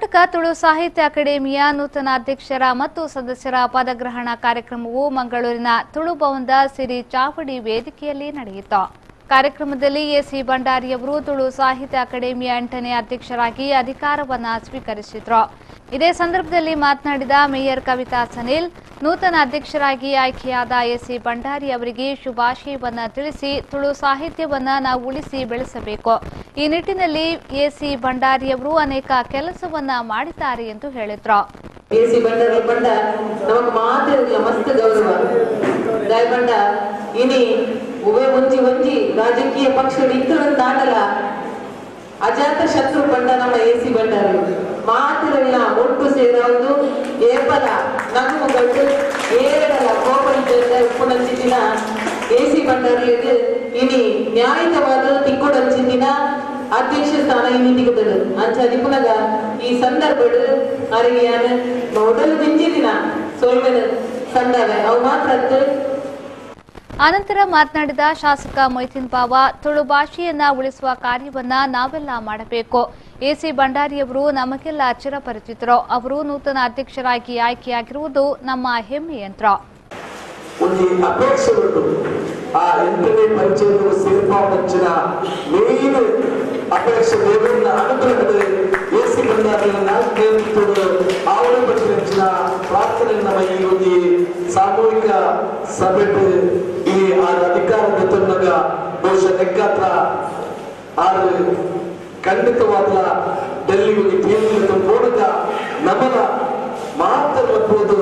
ಕರ್ನಾಟಕ ತುಳು ಸಾಹಿತ್ಯ ಅಕಾಡೆಮಿಯ ನೂತನ ಅಧ್ಯಕ್ಷರ ಮತ್ತು ಸದಸ್ಯರ ಪದಗ್ರಹಣ ಕಾರ್ಯಕ್ರಮವು ಮಂಗಳೂರಿನ ತುಳು ಭವನದ ಸಿರಿ ಚಾವಡಿ ವೇದಿಕೆಯಲ್ಲಿ ನಡೆಯಿತು. ಕಾರ್ಯಕ್ರಮದಲ್ಲಿ ಎಸಿ ಭಂಡಾರಿಯವರು ತುಳು ಸಾಹಿತ್ಯ ಅಕಾಡೆಮಿಯ 8ನೇ ಅಧ್ಯಕ್ಷರಾಗಿ ಅಧಿಕಾರವನ್ನು ಸ್ವೀಕರಿಸಿದರು. ಇದೇ ಸಂದರ್ಭದಲ್ಲಿ ಮಾತನಾಡಿದ ಮೇಯರ್ ಕವಿತಾ ಸನಿಲ್, ನೂತನ ಅಧ್ಯಕ್ಷರಾಗಿ ಆಯ್ಕೆಯಾದ ಎಸಿ ಭಂಡಾರಿ ಅವರಿಗೆ ಶುಭಾಶಯವನ್ನು ತಿಳಿಸಿ ತುಳು ಸಾಹಿತ್ಯವನ್ನು ನಾವು ಉಳಿಸಿ ಬೆಳೆಸಬೇಕು. ಈ ನಿಟ್ಟಿನಲ್ಲಿ ಎಸಿ ಭಂಡಾರಿಯವರು ಅನೇಕ ಕೆಲಸವನ್ನ ಮಾಡಿದ್ದಾರೆ ಎಂದು ಹೇಳಿದರು. ಎಸಿ ಭಂಡಾರಿ ಬಂಡ ನಮಗೆ ಮಾತ್ರ ಮಸ್ತ್ ಗೌರವ ದಾಯಬಂಡ ಇನಿ ಉವೆ ಒಂಜಿ ಒಂಜಿ ರಾಜಕೀಯ ಪಕ್ಷಗಳು ಇತ್ತುಗಳನ್ನು ದಾಟಲ ಅಜಾತ ಶತ್ರು ಬಂಡ ನಮ್ಮ ಎಸಿ ಭಂಡಾರಿ ಮಾತಿರಲ್ಲ ಒಟ್ಟು ಸೇರಾವುದು ಏಪಲ ನಗುಮುಗಟ್ಟು ಏರಡಲ ಕೋಪಡಿದ್ದ ಉಪ್ಪುನಂಚಿನ ಎಸಿ ಭಂಡಾರಿಯದು ಇನಿ ನ್ಯಾಯವಾದ ತಿಕ್ಕೊಡಂಚಿನ ಅಧ್ಯಕ್ಷ ಸ್ಥಾನ ಇನಿ ದಿಗದಳು ಅಂಚ ದಿಪುನಗ ಈ ಸಂದರ್ಭಡು ಅರಿಯಾನ ಮೊದಲು ಮಿಂಚಿನ ಸೋಲ್ಮೆನ ಸಂಡವೆ ಅವು ಮಾತ್ರ. ಅನಂತರ ಮಾತನಾಡಿದ ಶಾಸಕ ಮೊಯ್ತೀನ್ ಬಾವ, ತುಳು ಭಾಷೆಯನ್ನ ಉಳಿಸುವ ಕಾರ್ಯವನ್ನ ನಾವೆಲ್ಲ ಮಾಡಬೇಕು. ಎಸಿ ಭಂಡಾರಿಯವರು ನಮಗೆಲ್ಲ ಚಿರಪರಿಚಿತರು. ಅವರು ನೂತನ ಅಧ್ಯಕ್ಷರಾಗಿ ಆಯ್ಕೆಯಾಗಿರುವುದು ನಮ್ಮ ಹೆಮ್ಮೆ ಎಂದರು. ಆ 8ನೇ ಪಂಚಾಯತ್ ಸೇರ್ಪಾಡಿನ ಮೇನ್ ಅಪೇಕ್ಷೆ ದೇವರನ್ನ ಅನುಗ್ರಹದ ಎಸಿ ಭಂಡಾರಿಯನ್ನ ನೇತೃತ್ವದ ಆವರಣಪಟ್ಟಿನ ಪ್ರಾರ್ಥನೆ ನಮ್ಮ ಈ ಒಂದು ಸಾಮೂಹಿಕ ಸಭೆಟ್ ಈ ಆರು ಅಧಿಕಾರದ ತೊನ್ನಗ ಬಹುಶಃ ಲೆಕ್ಕಾತ್ರ ಆರು ಖಂಡಿತವಾದ ಡೆಲ್ಲಿ ಹೋಗಿ ಕೇಂದ್ರದ ಮೂಲಕ ನಮನ ಮಾತನಾಡಬಹುದು.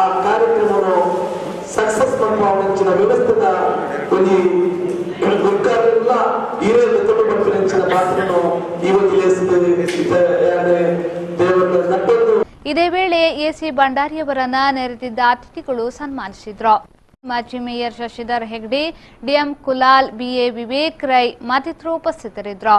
ಆ ಕಾರ್ಯಕ್ರಮವನ್ನು ಸಕ್ಸಸ್ ಮಾಡುವ ವ್ಯವಸ್ಥೆದ ಒಂದು ಗುರ್ಕಾರೆಲ್ಲ ಹಿರಿಯರ ತೊಡಗುವಂಚಿನ ಪಾತ್ರವನ್ನು ಇದೇ ವೇಳೆ ಎಸಿ ಭಂಡಾರಿಯವರನ್ನ ನೆರೆದಿದ್ದ ಅತಿಥಿಗಳು ಸನ್ಮಾನಿಸಿದ್ರು. ಮಾಜಿ mayor Shashidhar Hegde, DM Kulal, BA Vivek Rai ಮತ್ತಿತರರು ಉಪಸ್ಥಿತರಿದ್ದರು.